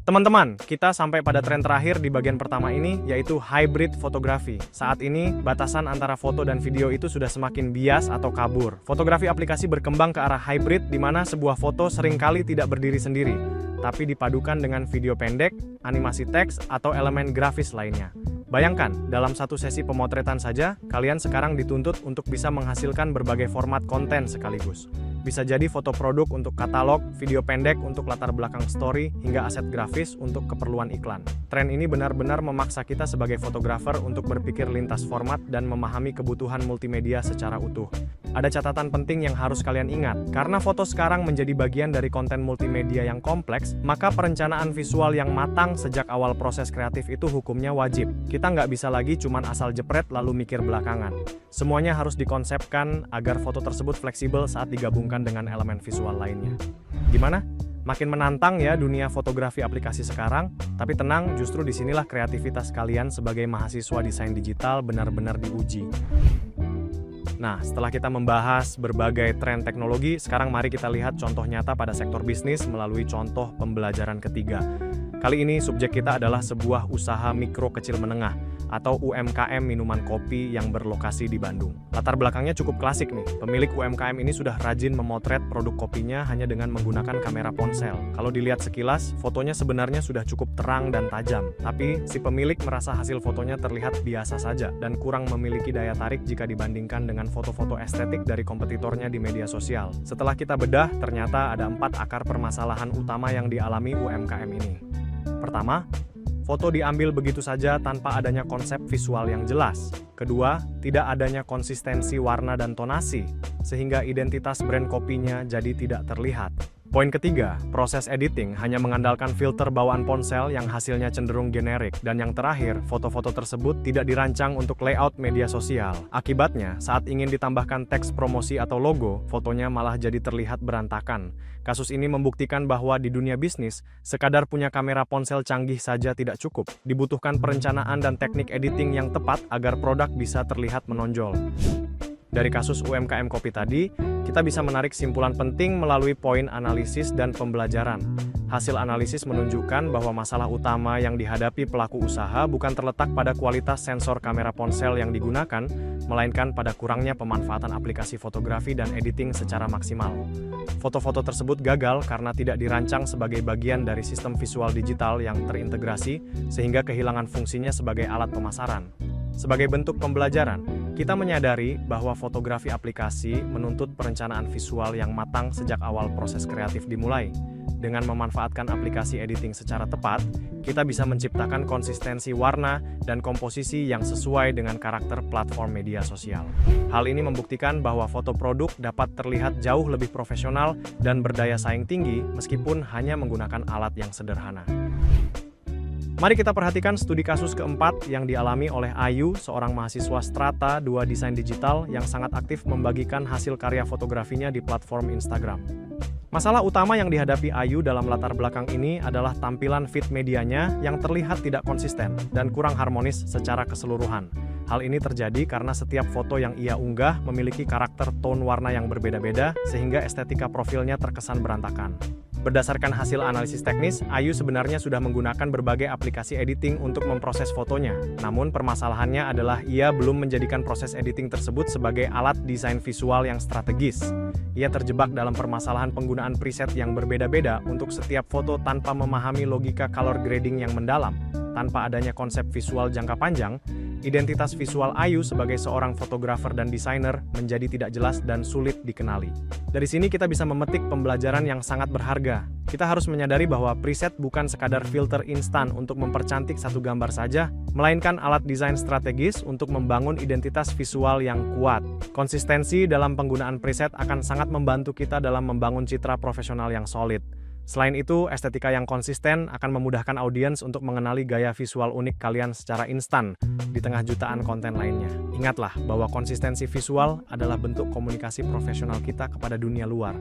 Teman-teman, kita sampai pada tren terakhir di bagian pertama ini, yaitu hybrid fotografi. Saat ini, batasan antara foto dan video itu sudah semakin bias atau kabur. Fotografi aplikasi berkembang ke arah hybrid, di mana sebuah foto seringkali tidak berdiri sendiri, tapi dipadukan dengan video pendek, animasi teks, atau elemen grafis lainnya. Bayangkan, dalam satu sesi pemotretan saja, kalian sekarang dituntut untuk bisa menghasilkan berbagai format konten sekaligus. Bisa jadi foto produk untuk katalog, video pendek untuk latar belakang story, hingga aset grafis untuk keperluan iklan. Tren ini benar-benar memaksa kita sebagai fotografer untuk berpikir lintas format dan memahami kebutuhan multimedia secara utuh. Ada catatan penting yang harus kalian ingat, karena foto sekarang menjadi bagian dari konten multimedia yang kompleks, maka perencanaan visual yang matang sejak awal proses kreatif itu hukumnya wajib. Kita nggak bisa lagi cuman asal jepret lalu mikir belakangan. Semuanya harus dikonsepkan agar foto tersebut fleksibel saat digabungkan dengan elemen visual lainnya. Gimana? Makin menantang ya dunia fotografi aplikasi sekarang, tapi tenang, justru disinilah kreativitas kalian sebagai mahasiswa desain digital benar-benar diuji. Nah, setelah kita membahas berbagai tren teknologi, sekarang mari kita lihat contoh nyata pada sektor bisnis melalui contoh pembelajaran ketiga. Kali ini subjek kita adalah sebuah usaha mikro kecil menengah atau UMKM minuman kopi yang berlokasi di Bandung. Latar belakangnya cukup klasik nih. Pemilik UMKM ini sudah rajin memotret produk kopinya hanya dengan menggunakan kamera ponsel. Kalau dilihat sekilas, fotonya sebenarnya sudah cukup terang dan tajam. Tapi si pemilik merasa hasil fotonya terlihat biasa saja dan kurang memiliki daya tarik jika dibandingkan dengan foto-foto estetik dari kompetitornya di media sosial. Setelah kita bedah, ternyata ada 4 akar permasalahan utama yang dialami UMKM ini. Pertama, foto diambil begitu saja tanpa adanya konsep visual yang jelas. Kedua, tidak adanya konsistensi warna dan tonasi, sehingga identitas brand kopinya jadi tidak terlihat. Poin ketiga, proses editing hanya mengandalkan filter bawaan ponsel yang hasilnya cenderung generik. Dan yang terakhir, foto-foto tersebut tidak dirancang untuk layout media sosial. Akibatnya, saat ingin ditambahkan teks promosi atau logo, fotonya malah jadi terlihat berantakan. Kasus ini membuktikan bahwa di dunia bisnis, sekadar punya kamera ponsel canggih saja tidak cukup. Dibutuhkan perencanaan dan teknik editing yang tepat agar produk bisa terlihat menonjol. Dari kasus UMKM kopi tadi, kita bisa menarik simpulan penting melalui poin analisis dan pembelajaran. Hasil analisis menunjukkan bahwa masalah utama yang dihadapi pelaku usaha bukan terletak pada kualitas sensor kamera ponsel yang digunakan, melainkan pada kurangnya pemanfaatan aplikasi fotografi dan editing secara maksimal. Foto-foto tersebut gagal karena tidak dirancang sebagai bagian dari sistem visual digital yang terintegrasi, sehingga kehilangan fungsinya sebagai alat pemasaran. Sebagai bentuk pembelajaran, kita menyadari bahwa fotografi aplikasi menuntut perencanaan visual yang matang sejak awal proses kreatif dimulai. Dengan memanfaatkan aplikasi editing secara tepat, kita bisa menciptakan konsistensi warna dan komposisi yang sesuai dengan karakter platform media sosial. Hal ini membuktikan bahwa foto produk dapat terlihat jauh lebih profesional dan berdaya saing tinggi meskipun hanya menggunakan alat yang sederhana. Mari kita perhatikan studi kasus keempat yang dialami oleh Ayu, seorang mahasiswa Strata 2 Desain Digital yang sangat aktif membagikan hasil karya fotografinya di platform Instagram. Masalah utama yang dihadapi Ayu dalam latar belakang ini adalah tampilan feed medianya yang terlihat tidak konsisten dan kurang harmonis secara keseluruhan. Hal ini terjadi karena setiap foto yang ia unggah memiliki karakter tone warna yang berbeda-beda sehingga estetika profilnya terkesan berantakan. Berdasarkan hasil analisis teknis, Ayu sebenarnya sudah menggunakan berbagai aplikasi editing untuk memproses fotonya. Namun permasalahannya adalah ia belum menjadikan proses editing tersebut sebagai alat desain visual yang strategis. Ia terjebak dalam permasalahan penggunaan preset yang berbeda-beda untuk setiap foto tanpa memahami logika color grading yang mendalam. Tanpa adanya konsep visual jangka panjang, identitas visual Ayu sebagai seorang fotografer dan desainer menjadi tidak jelas dan sulit dikenali. Dari sini kita bisa memetik pembelajaran yang sangat berharga. Kita harus menyadari bahwa preset bukan sekadar filter instan untuk mempercantik satu gambar saja, melainkan alat desain strategis untuk membangun identitas visual yang kuat. Konsistensi dalam penggunaan preset akan sangat membantu kita dalam membangun citra profesional yang solid. Selain itu, estetika yang konsisten akan memudahkan audiens untuk mengenali gaya visual unik kalian secara instan di tengah jutaan konten lainnya. Ingatlah bahwa konsistensi visual adalah bentuk komunikasi profesional kita kepada dunia luar.